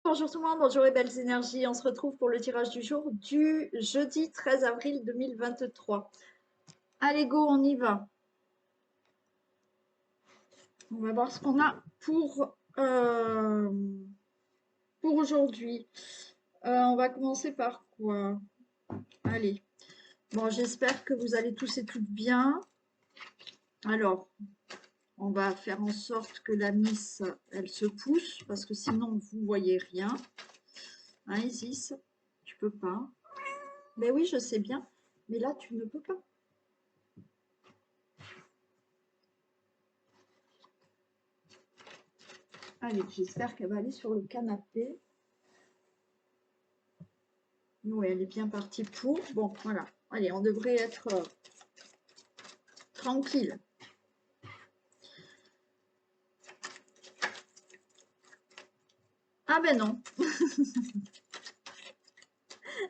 Bonjour tout le monde, bonjour les belles énergies. On se retrouve pour le tirage du jour du jeudi 13 avril 2023. Allez, go, on y va. On va voir ce qu'on a pour aujourd'hui. On va commencer par quoi? Allez. Bon, j'espère que vous allez tous et toutes bien. Alors, on va faire en sorte que la Miss, elle se pousse, parce que sinon, vous ne voyez rien. Hein, Isis? Tu peux pas. Ben oui, je sais bien. Mais là, tu ne peux pas. Allez, j'espère qu'elle va aller sur le canapé. Oui, elle est bien partie pour. Bon, voilà. Allez, on devrait être tranquille. Ah ben non.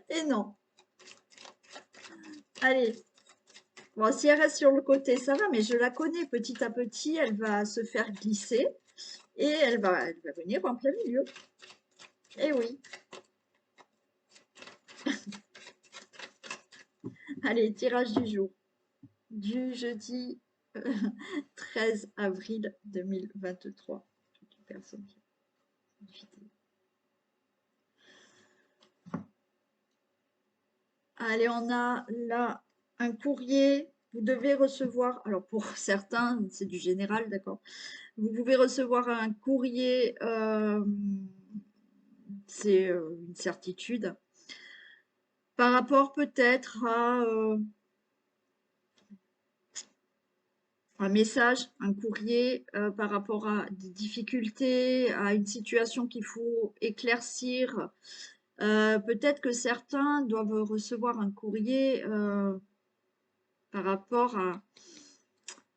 Et non. Allez. Bon, si elle reste sur le côté, ça va, mais je la connais. Petit à petit, elle va se faire glisser et elle va venir en plein milieu. Eh oui. Allez, tirage du jour. Du jeudi 13 avril 2023. Personne qui Allez, on a là un courrier. Vous devez recevoir, alors pour certains, c'est du général, d'accord. Vous pouvez recevoir un courrier, c'est une certitude, par rapport peut-être à un message, un courrier, par rapport à des difficultés, à une situation qu'il faut éclaircir. Peut-être que certains doivent recevoir un courrier par rapport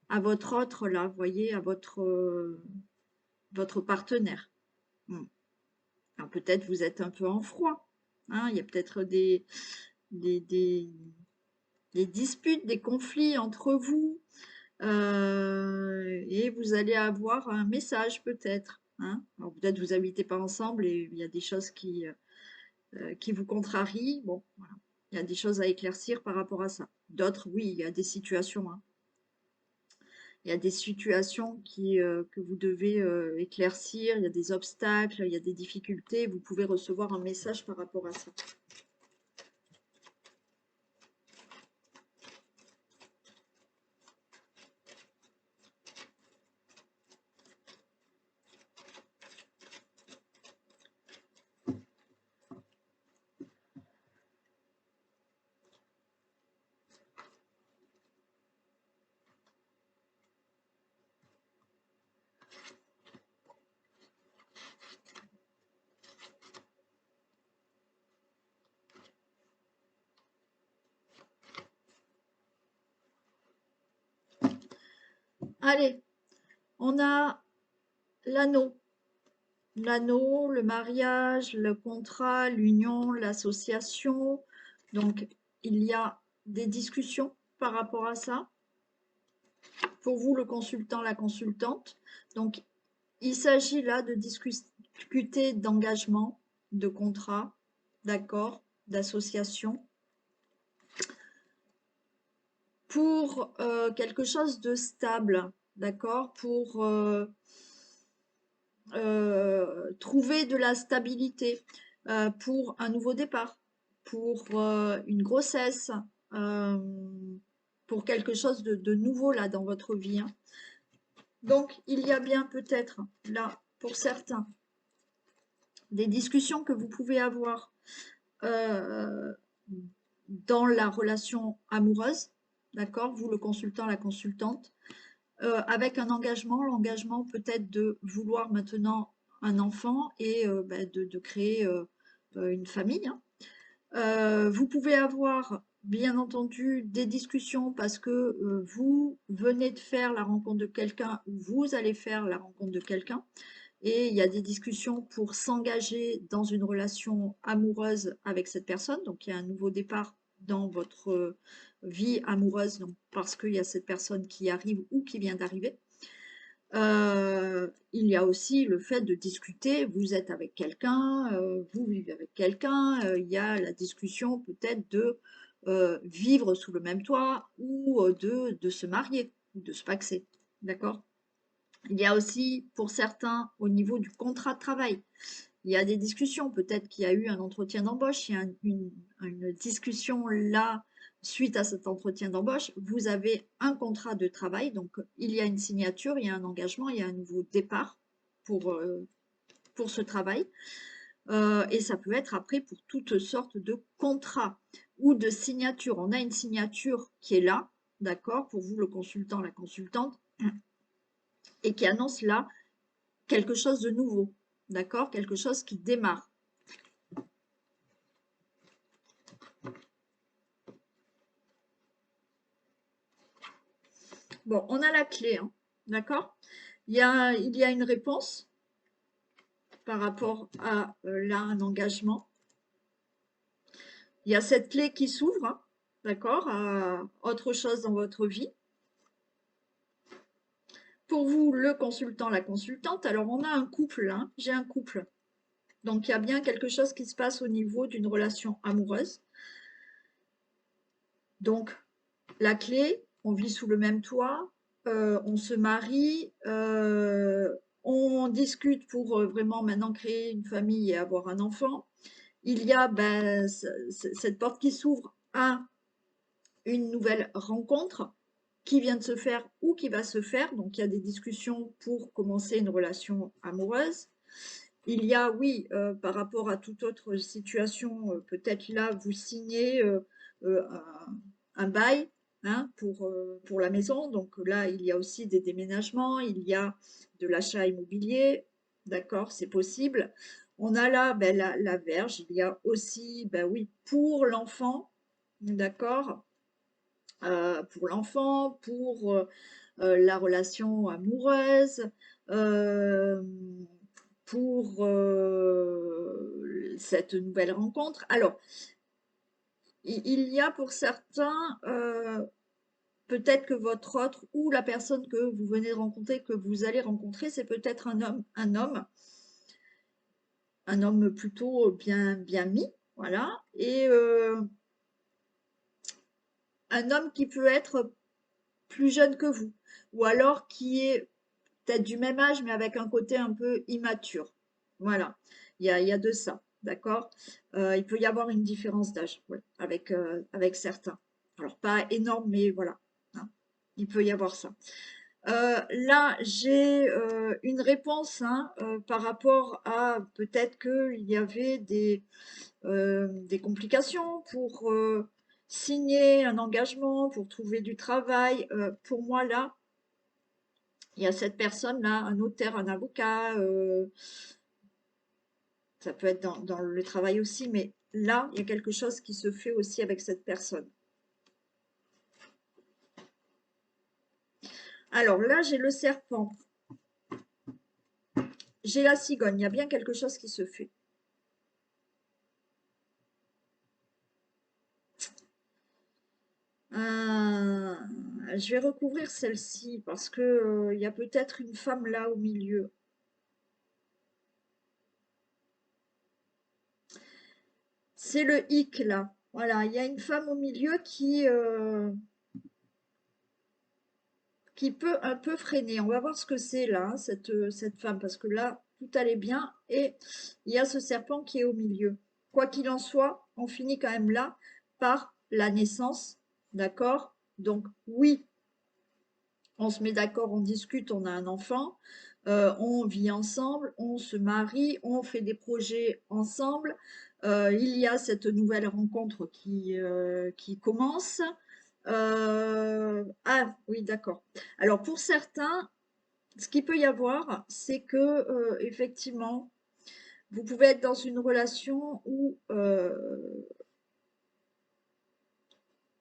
à votre autre là, vous voyez, à votre partenaire. Hmm. Alors peut-être vous êtes un peu en froid, hein, il y a peut-être des, des- des disputes, des conflits entre vous, et vous allez avoir un message peut-être, hein. Alors peut-être vous habitez pas ensemble et il y a des choses qui vous contrarient. Bon, voilà. Il y a des choses à éclaircir par rapport à ça. D'autres, oui, il y a des situations, hein. Il y a des situations que vous devez éclaircir, il y a des obstacles, il y a des difficultés, vous pouvez recevoir un message par rapport à ça. Allez, on a l'anneau. L'anneau, le mariage, le contrat, l'union, l'association. Donc, il y a des discussions par rapport à ça. Pour vous, le consultant, la consultante. Donc, il s'agit là de discuter d'engagement, de contrat, d'accord, d'association, pour quelque chose de stable, d'accord, pour trouver de la stabilité, pour un nouveau départ, pour une grossesse, euh, pour quelque chose de nouveau là dans votre vie, hein. Donc, il y a bien peut-être là, pour certains, des discussions que vous pouvez avoir euh, dans la relation amoureuse, d'accord, vous le consultant, la consultante, avec un engagement, l'engagement peut-être de vouloir maintenant un enfant et de créer une famille, hein. Vous pouvez avoir bien entendu des discussions parce que vous venez de faire la rencontre de quelqu'un ou vous allez faire la rencontre de quelqu'un et il y a des discussions pour s'engager dans une relation amoureuse avec cette personne. Donc il y a un nouveau départ dans votre vie amoureuse donc, parce qu'il y a cette personne qui arrive ou qui vient d'arriver. Il y a aussi le fait de discuter, vous êtes avec quelqu'un, vous vivez avec quelqu'un, il y a la discussion peut-être de vivre sous le même toit ou de se marier, ou de se paxer, d'accord? Il y a aussi pour certains au niveau du contrat de travail, il y a des discussions, peut-être qu'il y a eu un entretien d'embauche, il y a une discussion là suite à cet entretien d'embauche. Vous avez un contrat de travail, donc il y a une signature, il y a un engagement, il y a un nouveau départ pour, euh, pour ce travail. Et ça peut être après pour toutes sortes de contrats ou de signatures. On a une signature qui est là, d'accord, pour vous le consultant, la consultante, et qui annonce là quelque chose de nouveau, d'accord, quelque chose qui démarre. Bon, on a la clé, hein, d'accord? Il y a une réponse par rapport à là un engagement. Il y a cette clé qui s'ouvre, hein, d'accord, à autre chose dans votre vie. Pour vous, le consultant, la consultante, alors on a un couple, hein, j'ai un couple. Donc il y a bien quelque chose qui se passe au niveau d'une relation amoureuse. Donc la clé, on vit sous le même toit, on se marie, on discute pour vraiment maintenant créer une famille et avoir un enfant. Il y a ben, cette porte qui s'ouvre à une nouvelle rencontre qui vient de se faire ou qui va se faire. Donc il y a des discussions pour commencer une relation amoureuse. Il y a, oui, par rapport à toute autre situation, peut-être là, vous signez un bail, hein, pour la maison. Donc là, il y a aussi des déménagements, il y a de l'achat immobilier, d'accord, c'est possible. On a là ben, la Vierge, il y a aussi, ben oui, pour l'enfant, d'accord, pour l'enfant, pour la relation amoureuse, euh, pour cette nouvelle rencontre. Alors, il y a pour certains, peut-être que votre autre ou la personne que vous venez de rencontrer, que vous allez rencontrer, c'est peut-être un homme plutôt bien mis, voilà, et un homme qui peut être plus jeune que vous, ou alors qui est peut-être du même âge, mais avec un côté un peu immature. Voilà, il y a de ça, d'accord? Il peut y avoir une différence d'âge, ouais, avec certains. Alors, pas énorme, mais voilà, hein, il peut y avoir ça. Là, j'ai une réponse, hein, par rapport à peut-être qu'il y avait des complications pour signer un engagement, pour trouver du travail. Pour moi, là, il y a cette personne-là, un notaire, un avocat, ça peut être dans le travail aussi, mais là, il y a quelque chose qui se fait aussi avec cette personne. Alors là, j'ai le serpent, j'ai la cigogne, il y a bien quelque chose qui se fait. Je vais recouvrir celle-ci parce que il y a peut-être une femme là au milieu. C'est le hic là. Voilà, il y a une femme au milieu qui peut un peu freiner. On va voir ce que c'est là, hein, cette femme, parce que là, tout allait bien et il y a ce serpent qui est au milieu. Quoi qu'il en soit, on finit quand même là par la naissance, d'accord? Donc oui, on se met d'accord, on discute, on a un enfant, on vit ensemble, on se marie, on fait des projets ensemble. Il y a cette nouvelle rencontre qui commence. Ah oui, d'accord. Alors pour certains, ce qu'il peut y avoir, c'est que effectivement, vous pouvez être dans une relation où,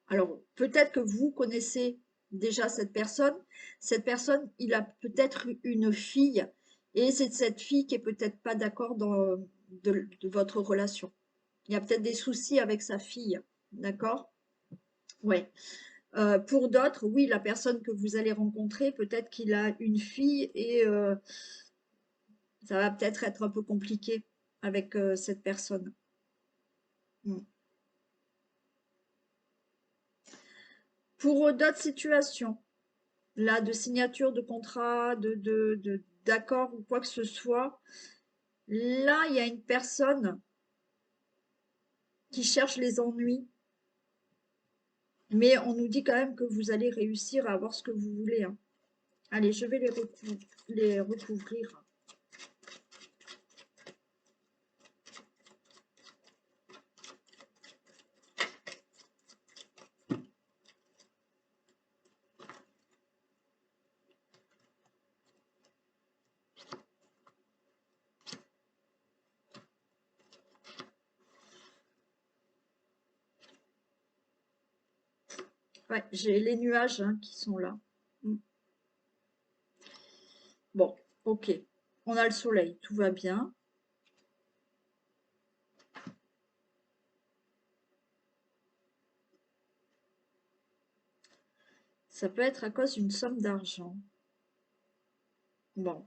alors peut-être que vous connaissez déjà cette personne. Cette personne, il a peut-être une fille, et c'est cette fille qui est peut-être pas d'accord de votre relation. Il y a peut-être des soucis avec sa fille, d'accord? Ouais. Pour d'autres, oui, la personne que vous allez rencontrer, peut-être qu'il a une fille et ça va peut-être être un peu compliqué avec cette personne. Mm. Pour d'autres situations, là, de signature de contrat, d'accord ou quoi que ce soit, là, il y a une personne qui cherche les ennuis, mais on nous dit quand même que vous allez réussir à avoir ce que vous voulez, hein. Allez, je vais les recouvrir. Ouais, j'ai les nuages hein, qui sont là. Mm. Bon, ok. On a le soleil, tout va bien. Ça peut être à cause d'une somme d'argent. Bon.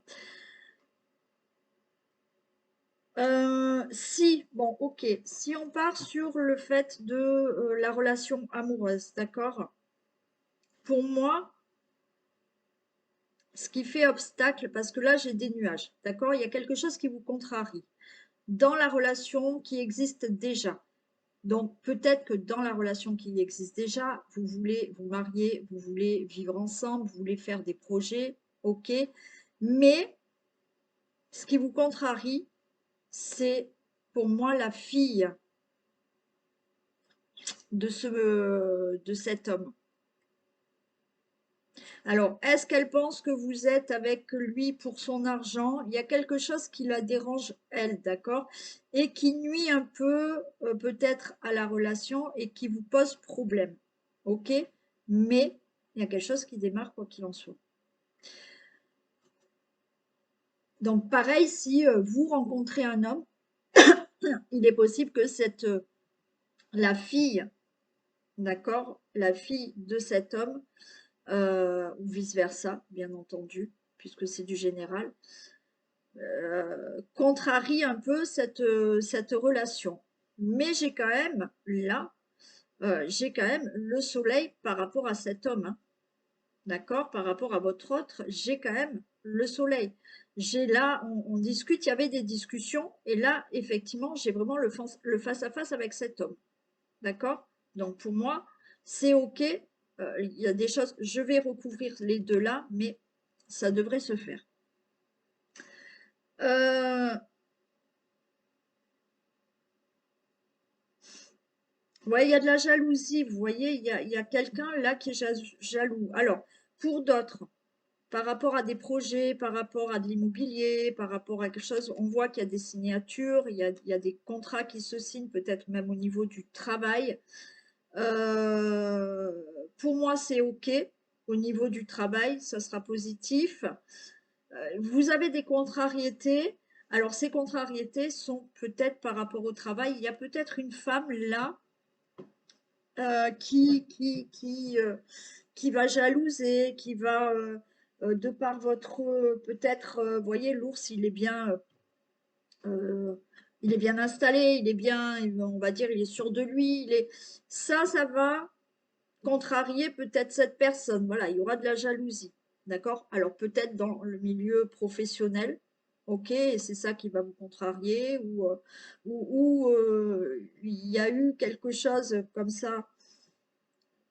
Si, bon, ok. Si on part sur le fait de la relation amoureuse, d'accord? Pour moi, ce qui fait obstacle, parce que là j'ai des nuages, d'accord? Il y a quelque chose qui vous contrarie dans la relation qui existe déjà. Donc peut-être que dans la relation qui existe déjà, vous voulez vous marier, vous voulez vivre ensemble, vous voulez faire des projets, ok. Mais ce qui vous contrarie, c'est pour moi la fille de cet homme. Alors, est-ce qu'elle pense que vous êtes avec lui pour son argent? Il y a quelque chose qui la dérange, elle, d'accord? Et qui nuit un peu, peut-être, à la relation et qui vous pose problème. Ok? Mais il y a quelque chose qui démarre, quoi qu'il en soit. Donc, pareil, si vous rencontrez un homme, il est possible que la fille, d'accord? La fille de cet homme, ou vice-versa, bien entendu, puisque c'est du général, contrarie un peu cette relation. Mais j'ai quand même, là, j'ai quand même le soleil par rapport à cet homme, hein. D'accord? Par rapport à votre autre, j'ai quand même le soleil. J'ai là, on discute, il y avait des discussions, et là, effectivement, j'ai vraiment le face-à-face avec cet homme. D'accord? Donc pour moi, c'est OK. Il y a des choses, je vais recouvrir les deux là, mais ça devrait se faire. Euh, Ouais, il y a de la jalousie, vous voyez, il y a quelqu'un là qui est jaloux. Alors, pour d'autres, par rapport à des projets, par rapport à de l'immobilier, par rapport à quelque chose, on voit qu'il y a des signatures, il y a des contrats qui se signent, peut-être même au niveau du travail. Euh, pour moi, c'est OK. Au niveau du travail, ça sera positif. Vous avez des contrariétés. Alors, ces contrariétés sont peut-être par rapport au travail. Il y a peut-être une femme là qui va jalouser, qui va, de par votre, peut-être, vous voyez, l'ours, euh, il est bien installé, il est bien, on va dire, il est sûr de lui, ça va contrarier peut-être cette personne. Voilà, il y aura de la jalousie, d'accord? Alors peut-être dans le milieu professionnel, ok, et c'est ça qui va vous contrarier, ou il y a eu quelque chose comme ça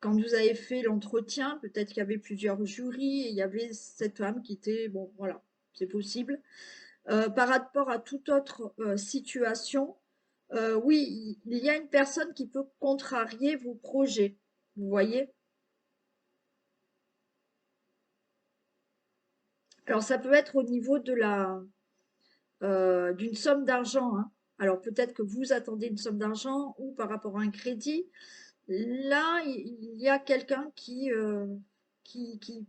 quand vous avez fait l'entretien, peut-être qu'il y avait plusieurs jurys et il y avait cette femme qui était, bon, voilà, c'est possible. Par rapport à toute autre situation, oui, il y a une personne qui peut contrarier vos projets, vous voyez? Alors ça peut être au niveau d'une somme d'argent, hein. Alors peut-être que vous attendez une somme d'argent ou par rapport à un crédit. Là, il y a quelqu'un qui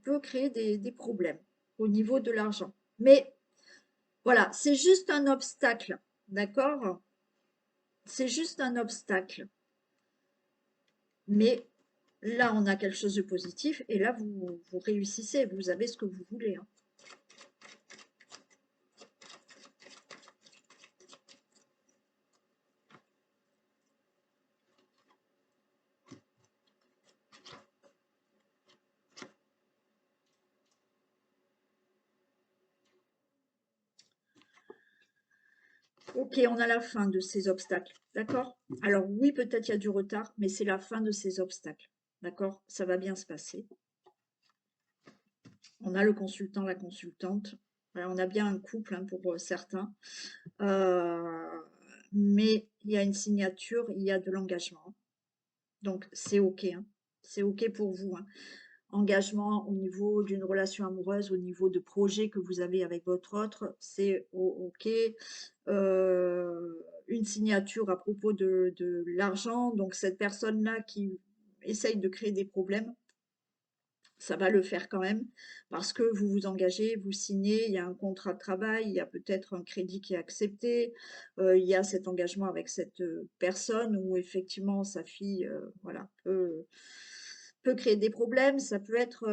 peut créer des problèmes au niveau de l'argent. Mais voilà, c'est juste un obstacle, d'accord? C'est juste un obstacle. Mais Là, on a quelque chose de positif et là, vous réussissez, vous avez ce que vous voulez, hein. Ok, on a la fin de ces obstacles, d'accord? Alors oui, peut-être il y a du retard, mais c'est la fin de ces obstacles, d'accord? Ça va bien se passer. On a le consultant, la consultante. Voilà, on a bien un couple, hein, pour certains. Euh, mais il y a une signature, il y a de l'engagement. Donc c'est ok, hein. C'est ok pour vous, hein. Engagement au niveau d'une relation amoureuse, au niveau de projet que vous avez avec votre autre, c'est ok. Une signature à propos de l'argent, donc cette personne-là qui essaye de créer des problèmes, ça va le faire quand même, parce que vous vous engagez, vous signez, il y a un contrat de travail, il y a peut-être un crédit qui est accepté, il y a cet engagement avec cette personne où effectivement sa fille, voilà, peut créer des problèmes. Ça peut être,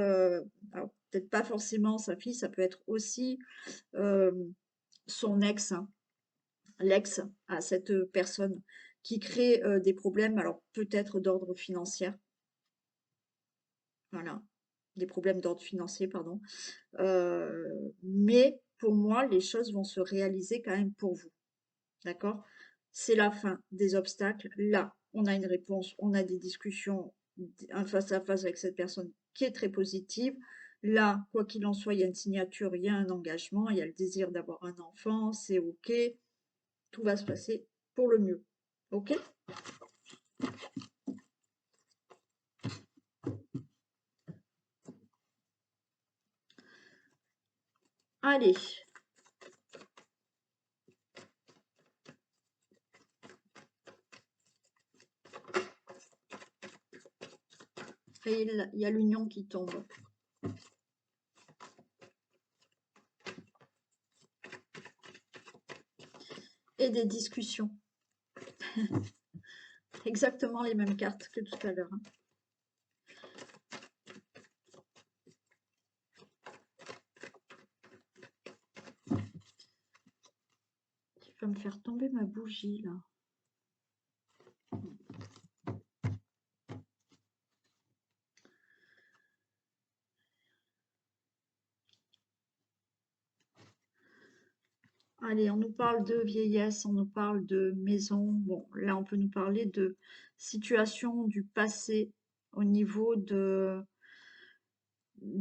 alors peut-être pas forcément sa fille, ça peut être aussi euh, son ex, hein, l'ex à cette personne qui crée des problèmes, alors peut-être d'ordre financier, voilà, des problèmes d'ordre financier, pardon. Mais pour moi, les choses vont se réaliser quand même pour vous. D'accord? C'est la fin des obstacles. Là, on a une réponse, on a des discussions, un face-à-face avec cette personne qui est très positive. Là, quoi qu'il en soit, il y a une signature, il y a un engagement, il y a le désir d'avoir un enfant, c'est OK. Tout va se passer pour le mieux. OK? Allez. Et il y a l'union qui tombe. Et des discussions. Exactement les mêmes cartes que tout à l'heure, hein. Tu vas me faire tomber ma bougie là. Allez, on nous parle de vieillesse, on nous parle de maison. Bon, là, on peut nous parler de situation du passé au niveau d'un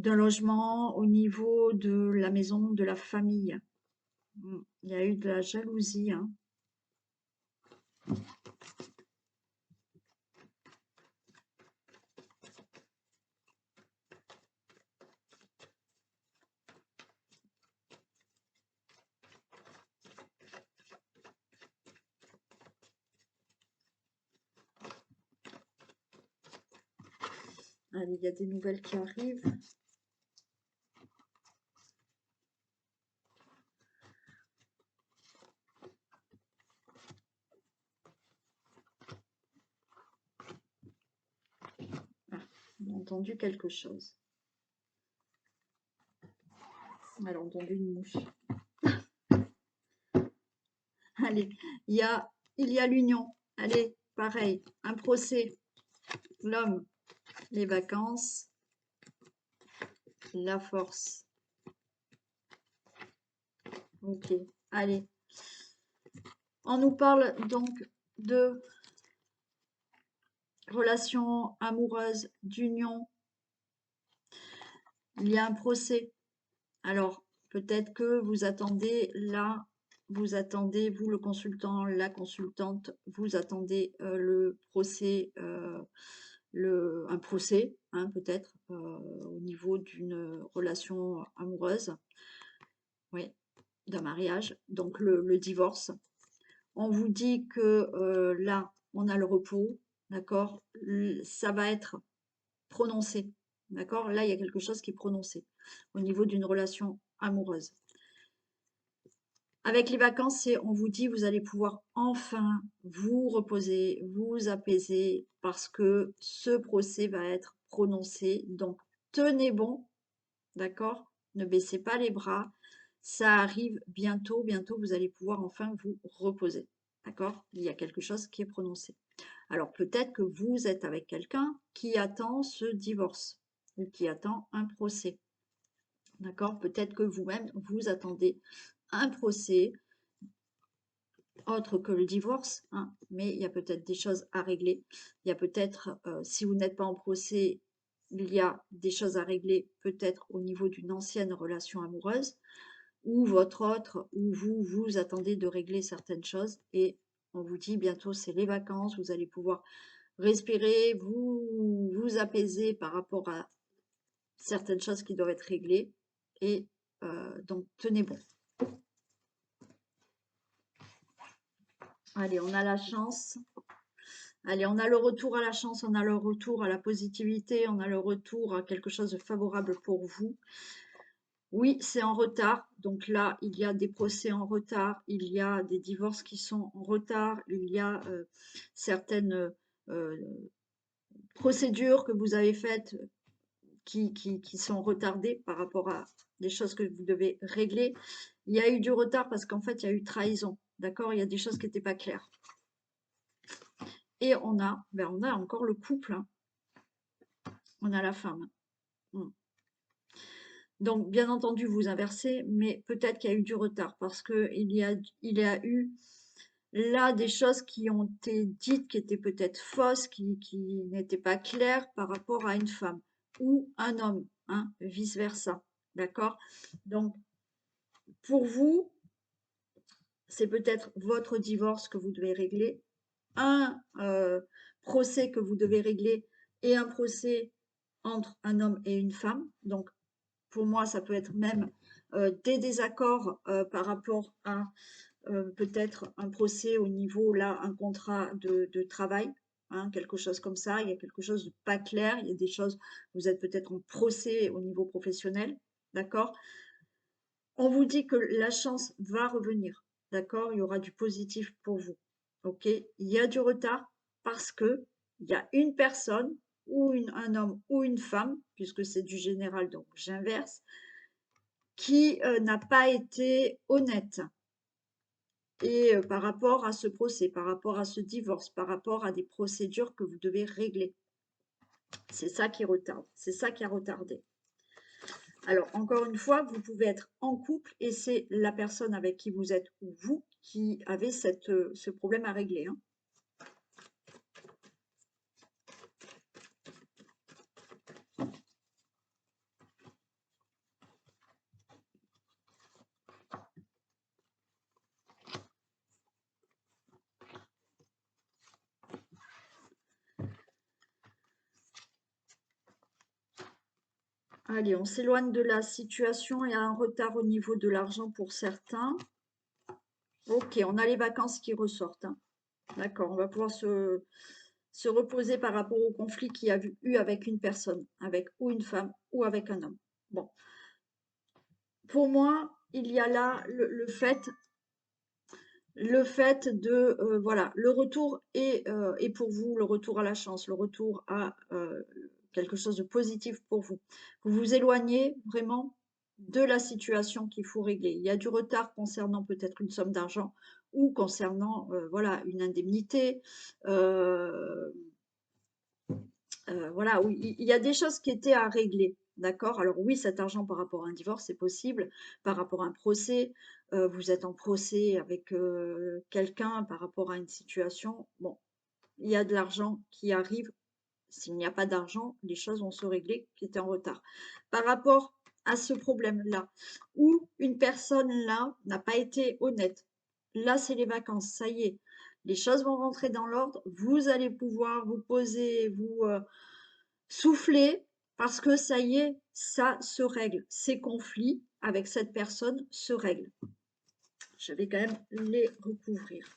logement, au niveau de la maison, de la famille. Il y a eu de la jalousie, hein. Allez, il y a des nouvelles qui arrivent. Ah, on a entendu quelque chose. On a entendu une mouche. Allez, il y a l'union. Allez, pareil, un procès. L'homme, les vacances, la force. Ok, allez. On nous parle donc de relations amoureuses, d'union. Il y a un procès. Alors, peut-être que vous attendez là, vous attendez, vous le consultant, la consultante, vous attendez le procès, un procès, hein, peut-être, au niveau d'une relation amoureuse, oui, d'un mariage, donc le divorce. On vous dit que là, on a le repos, d'accord? Ça va être prononcé, d'accord? Là, il y a quelque chose qui est prononcé au niveau d'une relation amoureuse. Avec les vacances, on vous dit, vous allez pouvoir enfin vous reposer, vous apaiser, parce que ce procès va être prononcé. Donc, tenez bon, d'accord? Ne baissez pas les bras. Ça arrive bientôt, bientôt, vous allez pouvoir enfin vous reposer. D'accord? Il y a quelque chose qui est prononcé. Alors, peut-être que vous êtes avec quelqu'un qui attend ce divorce ou qui attend un procès. D'accord? Peut-être que vous-même, vous attendez un procès autre que le divorce, hein, mais il y a peut-être des choses à régler. Il y a peut-être, si vous n'êtes pas en procès, il y a des choses à régler peut-être au niveau d'une ancienne relation amoureuse, ou votre autre, ou vous attendez de régler certaines choses, et on vous dit bientôt c'est les vacances, vous allez pouvoir respirer, vous apaiser par rapport à certaines choses qui doivent être réglées, et donc tenez bon. Allez, on a la chance. Allez, on a le retour à la chance, on a le retour à la positivité, on a le retour à quelque chose de favorable pour vous. Oui, c'est en retard. Donc là, il y a des procès en retard, il y a des divorces qui sont en retard, il y a certaines euh, procédures que vous avez faites qui sont retardées par rapport à des choses que vous devez régler. Il y a eu du retard parce qu'en fait, il y a eu trahison. D'accord? Il y a des choses qui n'étaient pas claires. Et on a encore le couple, hein. On a la femme. Donc, bien entendu, vous inversez, mais peut-être qu'il y a eu du retard parce qu'il y a eu là des choses qui ont été dites qui étaient peut-être fausses, qui n'étaient pas claires par rapport à une femme ou un homme, hein, vice-versa. D'accord? Donc, pour vous, c'est peut-être votre divorce que vous devez régler, un procès que vous devez régler et un procès entre un homme et une femme. Donc, pour moi, ça peut être même des désaccords par rapport à peut-être un procès au niveau, là, un contrat de travail, hein, quelque chose comme ça. Il y a quelque chose de pas clair. Il y a des choses, vous êtes peut-être en procès au niveau professionnel, d'accord? On vous dit que la chance va revenir, d'accord? Il y aura du positif pour vous, ok? Il y a du retard parce que il y a une personne ou un homme ou une femme, puisque c'est du général, donc j'inverse, qui n'a pas été honnête. Et par rapport à ce procès, par rapport à ce divorce, par rapport à des procédures que vous devez régler. C'est ça qui retarde, c'est ça qui a retardé. Alors, encore une fois, vous pouvez être en couple et c'est la personne avec qui vous êtes ou vous qui avez ce problème à régler, hein. Allez, on s'éloigne de la situation. Il y a un retard au niveau de l'argent pour certains. Ok, on a les vacances qui ressortent, hein. D'accord, on va pouvoir se reposer par rapport au conflit qu'il y a eu avec une personne, avec ou une femme ou avec un homme. Bon, pour moi, il y a là le fait de, voilà, le retour est pour vous, le retour à la chance, le retour à quelque chose de positif pour vous. Vous vous éloignez vraiment de la situation qu'il faut régler. Il y a du retard concernant peut-être une somme d'argent ou concernant, voilà, une indemnité. Voilà, oui, il y a des choses qui étaient à régler, d'accord? Alors oui, cet argent par rapport à un divorce, c'est possible. Par rapport à un procès, vous êtes en procès avec quelqu'un par rapport à une situation. Bon, il y a de l'argent qui arrive. S'il n'y a pas d'argent, les choses vont se régler qui étaient en retard. Par rapport à ce problème-là, où une personne là n'a pas été honnête, là c'est les vacances, ça y est, les choses vont rentrer dans l'ordre, vous allez pouvoir vous poser, vous souffler, parce que ça y est, ça se règle. Ces conflits avec cette personne se règlent. Je vais quand même les recouvrir.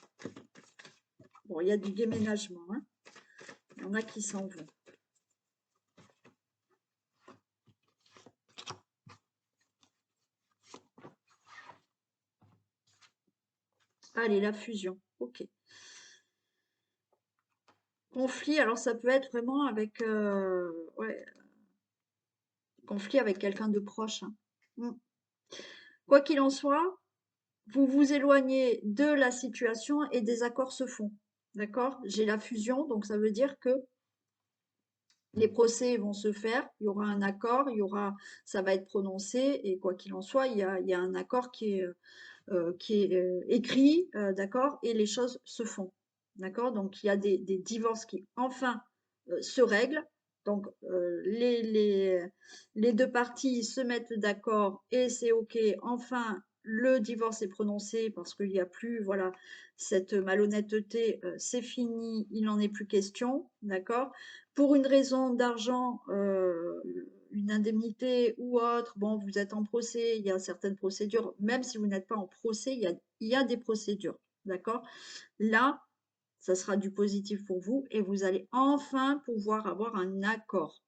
Bon, il y a du déménagement, hein. Il y en a qui s'en vont. Allez, la fusion. Ok. Conflit, alors ça peut être vraiment avec... ouais, conflit avec quelqu'un de proche, hein. Mm. Quoi qu'il en soit, vous vous éloignez de la situation et des accords se font. D'accord? J'ai la fusion, donc ça veut dire que les procès vont se faire, il y aura un accord, ça va être prononcé, et quoi qu'il en soit, il y a un accord qui est écrit, d'accord, et les choses se font. D'accord? Donc il y a des divorces qui enfin se règlent. Donc les deux parties se mettent d'accord et c'est OK. Enfin, le divorce est prononcé parce qu'il n'y a plus, voilà, cette malhonnêteté, c'est fini, il n'en est plus question. D'accord? Pour une raison d'argent, une indemnité ou autre, bon, vous êtes en procès, il y a certaines procédures, même si vous n'êtes pas en procès, il y a des procédures, d'accord? Là, ça sera du positif pour vous et vous allez enfin pouvoir avoir un accord.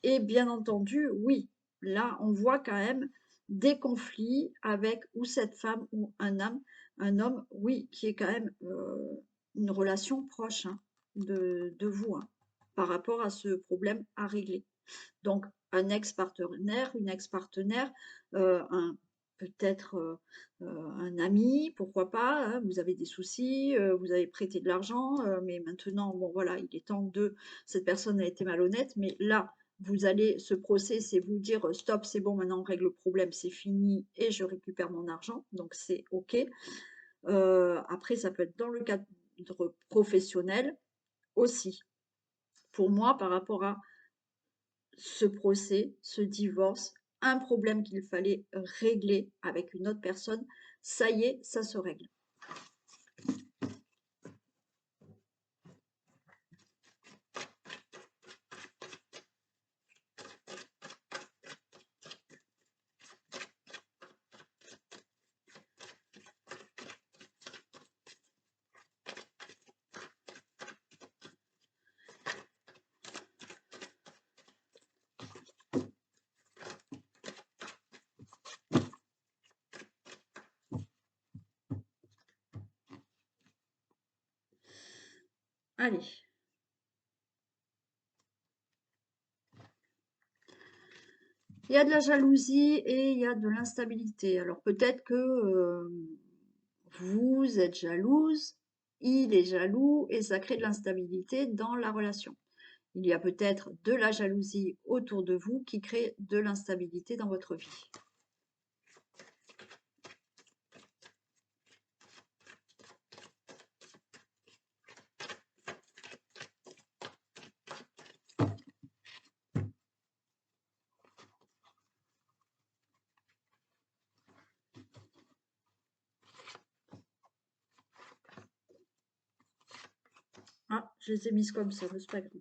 Et bien entendu, oui, là, on voit quand même des conflits avec ou cette femme ou un homme, oui, qui est quand même une relation proche, hein, de vous, hein, par rapport à ce problème à régler. Donc, un ex-partenaire, une ex-partenaire, peut-être un ami, pourquoi pas, hein, vous avez des soucis, vous avez prêté de l'argent, mais maintenant, bon voilà, il est temps cette personne a été malhonnête, mais là, vous allez, ce procès, c'est vous dire, stop, c'est bon, maintenant on règle le problème, c'est fini, et je récupère mon argent, donc c'est OK. Après, ça peut être dans le cadre professionnel aussi. Pour moi, par rapport à ce procès, ce divorce, un problème qu'il fallait régler avec une autre personne, ça y est, ça se règle. Allez. Il y a de la jalousie et il y a de l'instabilité. Alors peut-être que vous êtes jalouse, il est jaloux et ça crée de l'instabilité dans la relation. Il y a peut-être de la jalousie autour de vous qui crée de l'instabilité dans votre vie. Ah, je les ai mises comme ça, mais c'est pas grave.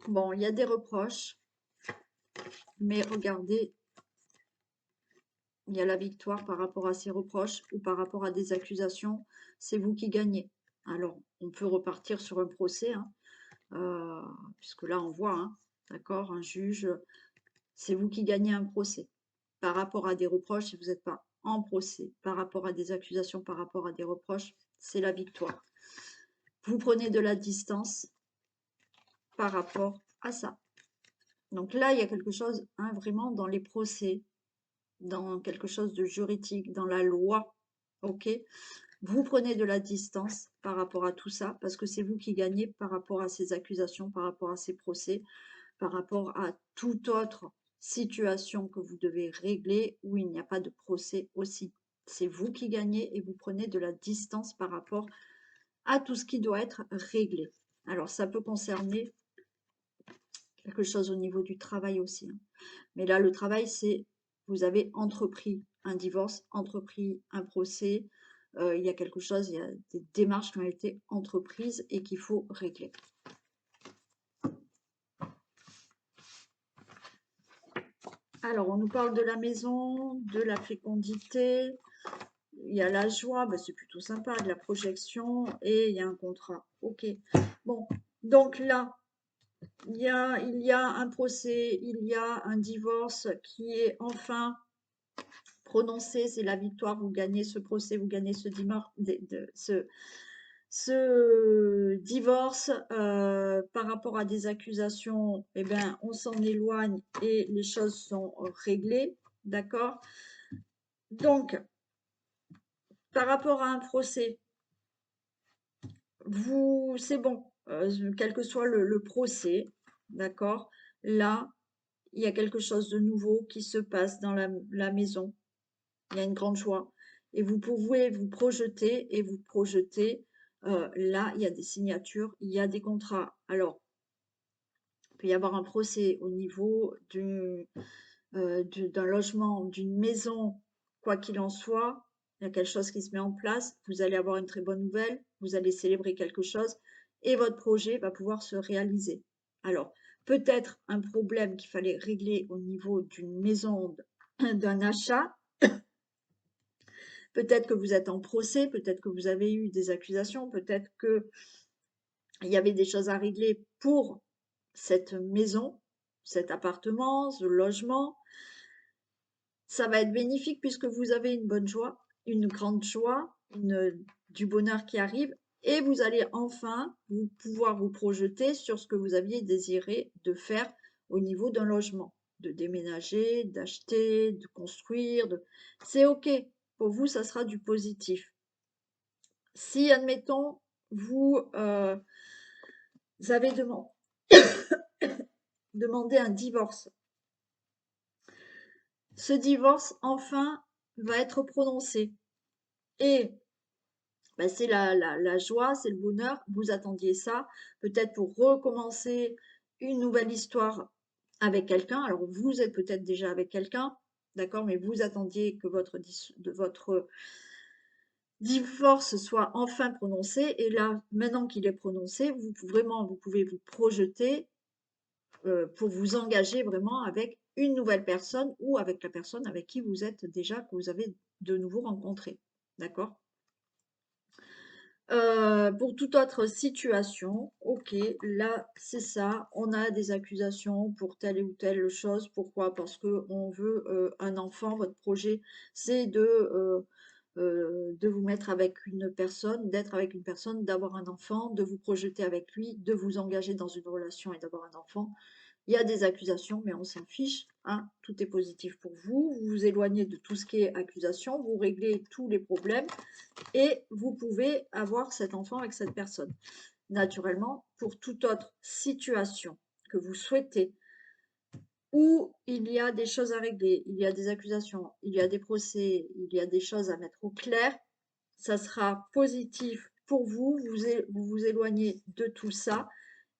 Bon, il y a des reproches, mais regardez, il y a la victoire par rapport à ces reproches ou par rapport à des accusations, c'est vous qui gagnez. Alors, on peut repartir sur un procès, hein, puisque là, on voit, hein, d'accord, un juge, c'est vous qui gagnez un procès. Par rapport à des reproches, si vous n'êtes pas en procès, par rapport à des accusations, par rapport à des reproches, c'est la victoire. Vous prenez de la distance par rapport à ça. Donc là, il y a quelque chose, hein, vraiment dans les procès, dans quelque chose de juridique, dans la loi, ok? Vous prenez de la distance par rapport à tout ça, parce que c'est vous qui gagnez par rapport à ces accusations, par rapport à ces procès, par rapport à toute autre situation que vous devez régler où il n'y a pas de procès aussi. C'est vous qui gagnez et vous prenez de la distance par rapport à tout ce qui doit être réglé. Alors, ça peut concerner quelque chose au niveau du travail aussi, hein. Mais là, le travail, c'est vous avez entrepris un divorce, entrepris un procès, il y a quelque chose, il y a des démarches qui ont été entreprises et qu'il faut régler. Alors, on nous parle de la maison, de la fécondité, il y a la joie, bah, c'est plutôt sympa, de la projection et il y a un contrat. Ok. Bon, donc là, il y a un procès, il y a un divorce qui est enfin prononcé, c'est la victoire, vous gagnez ce procès, vous gagnez ce divorce, ce divorce par rapport à des accusations, eh bien, on s'en éloigne et les choses sont réglées, d'accord? Donc, par rapport à un procès, vous, c'est bon, quel que soit le procès, d'accord? Là, il y a quelque chose de nouveau qui se passe dans la maison. Il y a une grande joie. Et vous pouvez vous projeter et vous projeter. Là, il y a des signatures, il y a des contrats. Alors, il peut y avoir un procès au niveau d'un logement, d'une maison, quoi qu'il en soit. Il y a quelque chose qui se met en place. Vous allez avoir une très bonne nouvelle. Vous allez célébrer quelque chose et votre projet va pouvoir se réaliser. Alors, peut-être un problème qu'il fallait régler au niveau d'une maison, d'un achat. Peut-être que vous êtes en procès, peut-être que vous avez eu des accusations, peut-être qu'il y avait des choses à régler pour cette maison, cet appartement, ce logement. Ça va être bénéfique puisque vous avez une bonne joie, une grande joie, du bonheur qui arrive et vous allez enfin pouvoir vous projeter sur ce que vous aviez désiré de faire au niveau d'un logement, de déménager, d'acheter, de construire. C'est OK. Pour vous, ça sera du positif. Si, admettons, vous avez demandé un divorce, ce divorce, enfin, va être prononcé. Et ben, c'est la joie, c'est le bonheur. Vous attendiez ça, peut-être pour recommencer une nouvelle histoire avec quelqu'un. Alors, vous êtes peut-être déjà avec quelqu'un, d'accord, mais vous attendiez que votre divorce soit enfin prononcé. Et là, maintenant qu'il est prononcé, vous pouvez vous projeter pour vous engager vraiment avec une nouvelle personne ou avec la personne avec qui vous êtes déjà, que vous avez de nouveau rencontré. D'accord? Pour toute autre situation, ok, là c'est ça, on a des accusations pour telle ou telle chose. Pourquoi? Parce que on veut un enfant. Votre projet, c'est de vous mettre avec une personne, d'être avec une personne, d'avoir un enfant, de vous projeter avec lui, de vous engager dans une relation et d'avoir un enfant. Il y a des accusations, mais on s'en fiche, hein. Tout est positif pour vous. Vous vous éloignez de tout ce qui est accusation, vous réglez tous les problèmes et vous pouvez avoir cet enfant avec cette personne. Naturellement, pour toute autre situation que vous souhaitez, où il y a des choses à régler, il y a des accusations, il y a des procès, il y a des choses à mettre au clair, ça sera positif pour vous, vous vous éloignez de tout ça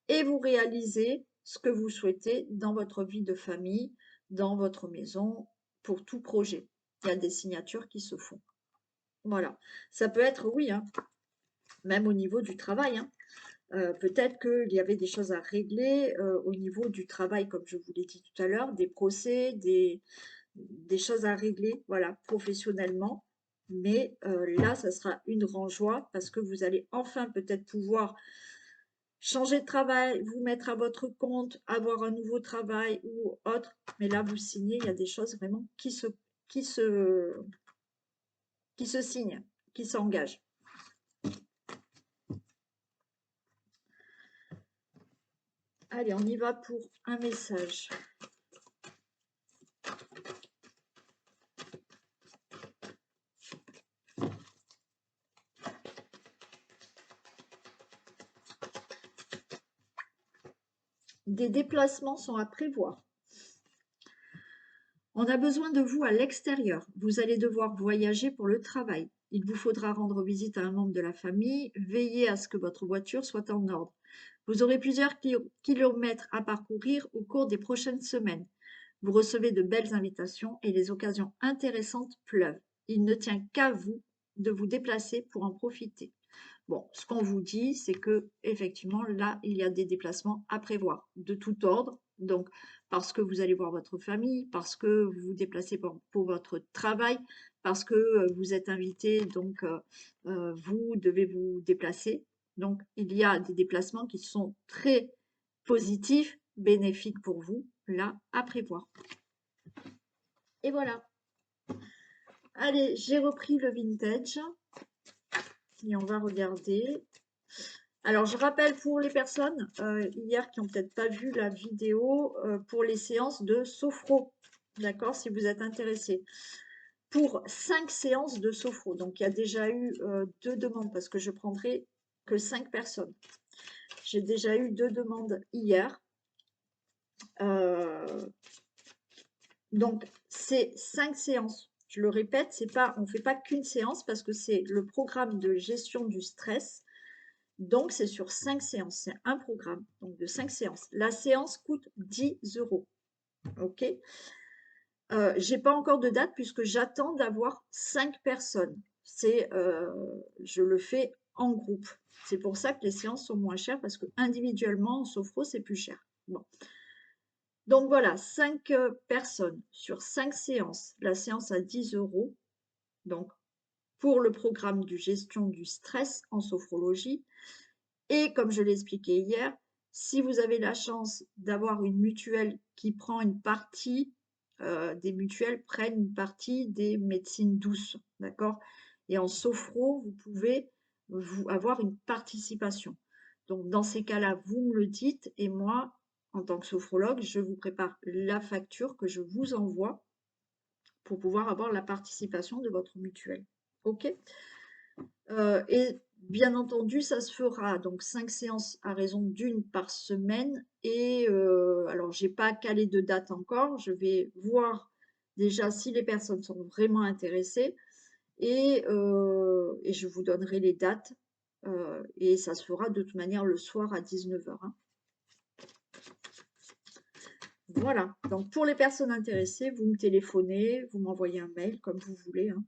et vous réalisez ce que vous souhaitez dans votre vie de famille, dans votre maison, pour tout projet. Il y a des signatures qui se font. Voilà. Ça peut être, oui, hein, même au niveau du travail, hein. Peut-être qu'il y avait des choses à régler au niveau du travail, comme je vous l'ai dit tout à l'heure, des procès, des choses à régler, voilà, professionnellement. Mais là, ça sera une grande joie parce que vous allez enfin peut-être pouvoir changer de travail, vous mettre à votre compte, avoir un nouveau travail ou autre. Mais là, vous signez, il y a des choses vraiment qui se, qui se signent, qui s'engagent. Allez, on y va pour un message. Des déplacements sont à prévoir. On a besoin de vous à l'extérieur. Vous allez devoir voyager pour le travail. Il vous faudra rendre visite à un membre de la famille. Veillez à ce que votre voiture soit en ordre. Vous aurez plusieurs kilomètres à parcourir au cours des prochaines semaines. Vous recevez de belles invitations et les occasions intéressantes pleuvent. Il ne tient qu'à vous de vous déplacer pour en profiter. Bon, ce qu'on vous dit, c'est que effectivement, là, il y a des déplacements à prévoir de tout ordre. Donc, parce que vous allez voir votre famille, parce que vous vous déplacez pour votre travail, parce que vous êtes invité, donc vous devez vous déplacer. Donc, il y a des déplacements qui sont très positif, bénéfique pour vous, là, à prévoir. Et voilà. Allez, j'ai repris le vintage et on va regarder. Alors, je rappelle pour les personnes hier qui n'ont peut-être pas vu la vidéo pour les séances de sophro, d'accord, si vous êtes intéressés. Pour 5 séances de sophro, donc il y a déjà eu 2 demandes parce que je prendrai que 5 personnes. J'ai déjà eu 2 demandes hier. Donc, c'est 5 séances. Je le répète, c'est pas, on ne fait pas qu'une séance parce que c'est le programme de gestion du stress. Donc, c'est sur 5 séances. C'est un programme donc de 5 séances. La séance coûte 10 €. OK. J'ai pas encore de date puisque j'attends d'avoir 5 personnes. Je le fais en groupe. C'est pour ça que les séances sont moins chères parce que individuellement en sophro, c'est plus cher. Bon. Donc voilà, 5 personnes sur 5 séances. La séance à 10 €. Donc, pour le programme de gestion du stress en sophrologie. Et comme je l'ai expliqué hier, si vous avez la chance d'avoir une mutuelle qui prend une partie, des mutuelles prennent une partie des médecines douces, d'accord? Et en sophro, vous pouvez avoir une participation. Donc dans ces cas-là, vous me le dites et moi, en tant que sophrologue, je vous prépare la facture que je vous envoie pour pouvoir avoir la participation de votre mutuelle. OK? Et bien entendu, ça se fera donc 5 séances à raison d'une par semaine. Et alors, j'ai pas calé de date encore. Je vais voir déjà si les personnes sont vraiment intéressées et je vous donnerai les dates. Et ça se fera de toute manière le soir à 19 h. Hein. Voilà. Donc, pour les personnes intéressées, vous me téléphonez, vous m'envoyez un mail comme vous voulez. Hein.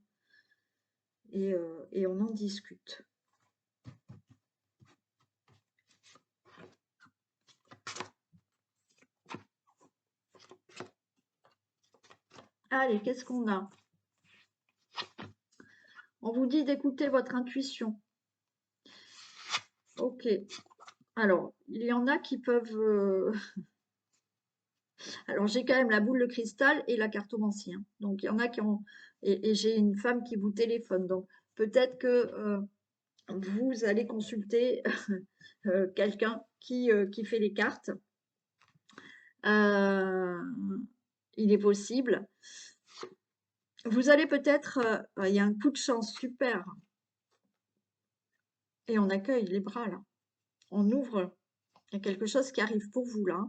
Et on en discute. Allez, qu'est-ce qu'on a? On vous dit d'écouter votre intuition. Ok. Alors, il y en a qui peuvent... Alors, j'ai quand même la boule de cristal et la cartomancie. Hein. Donc, il y en a qui ont... Et j'ai une femme qui vous téléphone. Donc, peut-être que vous allez consulter quelqu'un qui fait les cartes. Il est possible. Vous allez peut-être... il y a un coup de chance super. Et on accueille les bras, là. On ouvre. Il y a quelque chose qui arrive pour vous, là.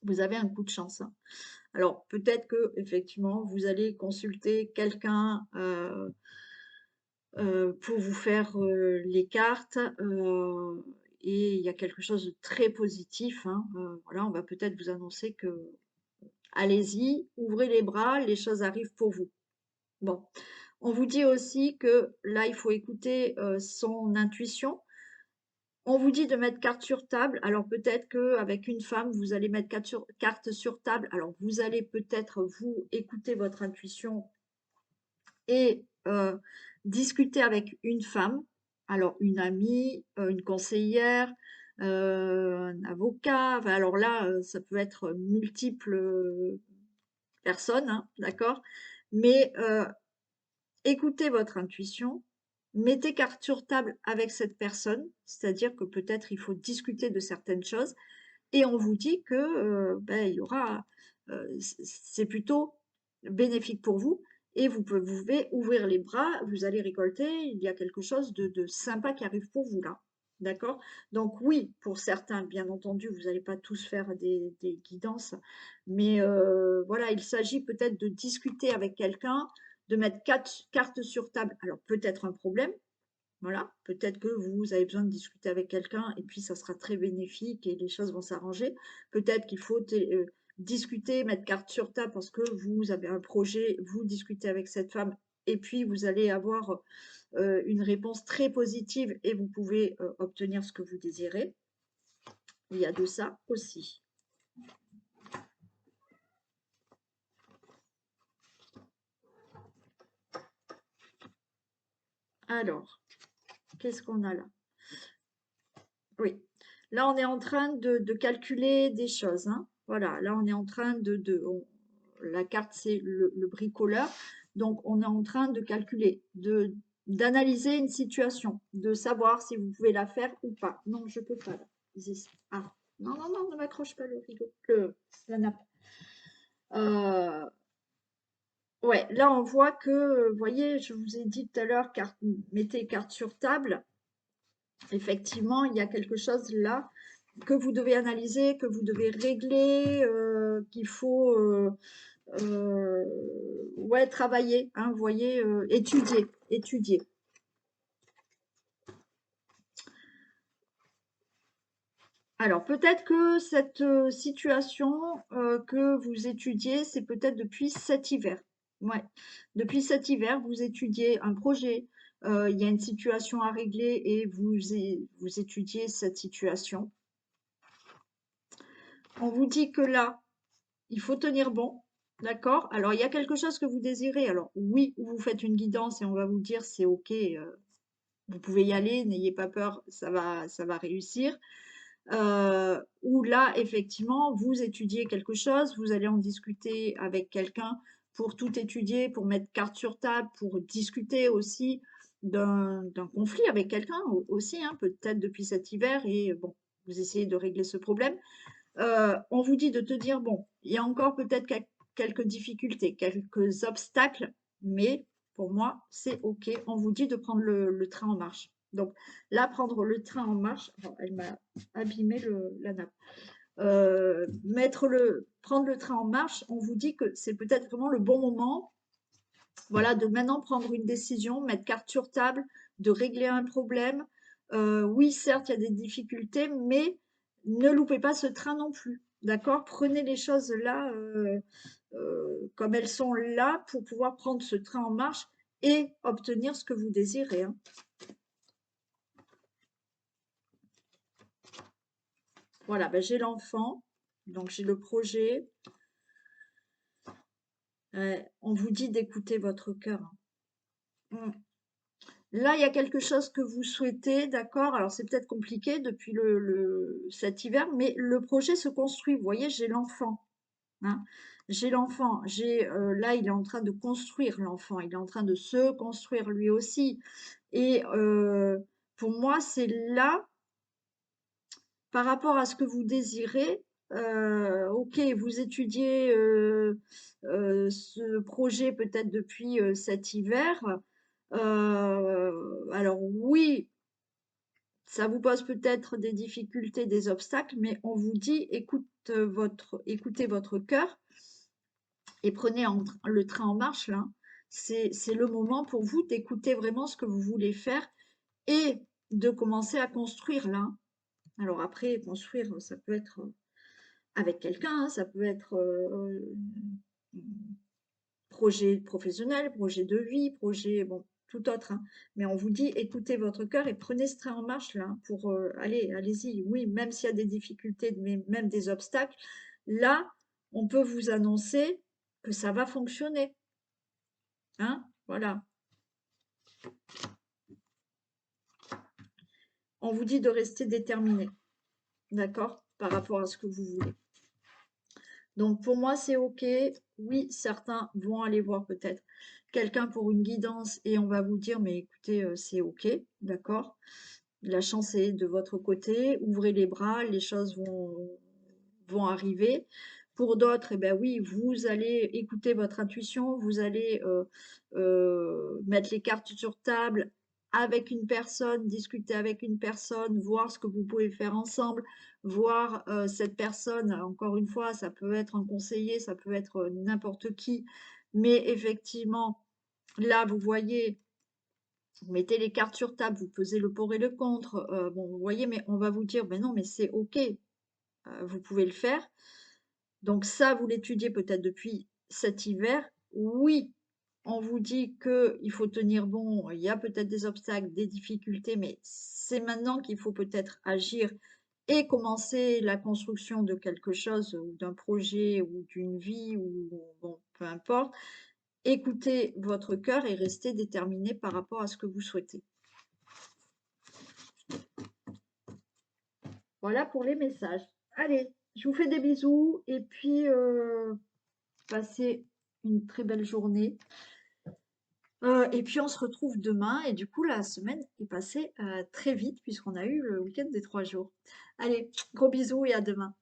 Vous avez un coup de chance. Hein. Alors, peut-être que effectivement, vous allez consulter quelqu'un pour vous faire les cartes. Et il y a quelque chose de très positif. Hein. Voilà, on va peut-être vous annoncer que allez-y, ouvrez les bras, les choses arrivent pour vous. Bon, on vous dit aussi que là, il faut écouter son intuition. On vous dit de mettre carte sur table. Alors peut-être qu'avec une femme, vous allez mettre carte sur table. Alors vous allez peut-être vous écouter votre intuition et discuter avec une femme. Alors une amie, une conseillère, un avocat. Enfin, alors là, ça peut être multiples personnes, hein, d'accord? Mais écoutez votre intuition, mettez carte sur table avec cette personne, c'est-à-dire que peut-être il faut discuter de certaines choses, et on vous dit que ben, il y aura, c'est plutôt bénéfique pour vous, et vous pouvez ouvrir les bras, vous allez récolter, il y a quelque chose de sympa qui arrive pour vous là. D'accord? Donc oui, pour certains, bien entendu, vous n'allez pas tous faire des guidances, mais voilà, il s'agit peut-être de discuter avec quelqu'un, de mettre 4 cartes sur table. Alors peut-être un problème, voilà, peut-être que vous avez besoin de discuter avec quelqu'un et puis ça sera très bénéfique et les choses vont s'arranger. Peut-être qu'il faut discuter, mettre carte sur table parce que vous avez un projet, vous discutez avec cette femme et puis vous allez avoir une réponse très positive et vous pouvez obtenir ce que vous désirez. Il y a de ça aussi. Alors, qu'est-ce qu'on a là? Oui, Là, on est en train de calculer des choses, hein. Voilà, là, on est en train la carte, c'est le bricoleur. Donc, on est en train de calculer, d'analyser une situation, de savoir si vous pouvez la faire ou pas. Non, je peux pas, là. Ah, non, non, non, ne m'accroche pas le rideau, la nappe. Ouais, là, on voit que, vous voyez, je vous ai dit tout à l'heure, mettez carte sur table. Effectivement, il y a quelque chose là que vous devez analyser, que vous devez régler, qu'il faut ouais, travailler, hein, vous voyez, étudier. Alors, peut-être que cette situation que vous étudiez, c'est peut-être depuis cet hiver. Ouais. Depuis cet hiver, vous étudiez un projet, il y a une situation à régler et vous étudiez cette situation. On vous dit que là, il faut tenir bon, d'accord? Alors, il y a quelque chose que vous désirez. Alors, oui, vous faites une guidance et on va vous dire c'est OK, vous pouvez y aller, n'ayez pas peur, ça va réussir. Ou là, effectivement, vous étudiez quelque chose, vous allez en discuter avec quelqu'un pour tout étudier, pour mettre carte sur table, pour discuter aussi d'un conflit avec quelqu'un aussi, hein, peut-être depuis cet hiver, et bon, vous essayez de régler ce problème. On vous dit de te dire, bon, il y a encore peut-être quelques difficultés, quelques obstacles, mais pour moi, c'est OK. On vous dit de prendre le train en marche. Donc là, prendre le train en marche, oh, elle m'a abîmé la nappe. Prendre le train en marche, on vous dit que c'est peut-être vraiment le bon moment, voilà, de maintenant prendre une décision, mettre carte sur table, de régler un problème. Oui, certes, il y a des difficultés, mais ne loupez pas ce train non plus. D'accord? Prenez les choses là comme elles sont là pour pouvoir prendre ce train en marche et obtenir ce que vous désirez, hein. Voilà, ben, j'ai l'enfant, donc j'ai le projet. On vous dit d'écouter votre cœur, hein. Là, il y a quelque chose que vous souhaitez, d'accord? Alors, c'est peut-être compliqué depuis cet hiver, mais le projet se construit. Vous voyez, j'ai l'enfant, hein. J'ai l'enfant. Là, il est en train de construire l'enfant. Il est en train de se construire lui aussi. Et pour moi, c'est là, par rapport à ce que vous désirez, ok, vous étudiez ce projet peut-être depuis cet hiver. Alors oui, ça vous pose peut-être des difficultés, des obstacles, mais on vous dit écoutez votre cœur et prenez le train en marche là. C'est le moment pour vous d'écouter vraiment ce que vous voulez faire et de commencer à construire là. Alors après, construire, ça peut être avec quelqu'un, hein, ça peut être projet professionnel, projet de vie, projet, bon, tout autre, hein. Mais on vous dit, écoutez votre cœur et prenez ce train en marche là, pour allez-y. Oui, même s'il y a des difficultés, même des obstacles, là, on peut vous annoncer que ça va fonctionner, hein, voilà. On vous dit de rester déterminé, d'accord, par rapport à ce que vous voulez. Donc pour moi, c'est OK. Oui, certains vont aller voir peut-être quelqu'un pour une guidance et on va vous dire, mais écoutez, c'est OK, d'accord? La chance est de votre côté, ouvrez les bras, les choses vont arriver. Pour d'autres, eh ben oui, vous allez écouter votre intuition, vous allez mettre les cartes sur table avec une personne, discuter avec une personne, voir ce que vous pouvez faire ensemble, voir cette personne, encore une fois, ça peut être un conseiller, ça peut être n'importe qui, mais effectivement, là, vous voyez, vous mettez les cartes sur table, vous pesez le pour et le contre, bon, vous voyez, mais on va vous dire, ben non, mais c'est OK, vous pouvez le faire. Donc ça, vous l'étudiez peut-être depuis cet hiver. Oui, on vous dit qu'il faut tenir bon, il y a peut-être des obstacles, des difficultés, mais c'est maintenant qu'il faut peut-être agir et commencer la construction de quelque chose, ou d'un projet, ou d'une vie, ou bon, peu importe. Écoutez votre cœur et restez déterminé par rapport à ce que vous souhaitez. Voilà pour les messages. Allez, je vous fais des bisous et puis passez une très belle journée. Et puis on se retrouve demain et du coup la semaine est passée très vite puisqu'on a eu le week-end des 3 jours. Allez, gros bisous et à demain.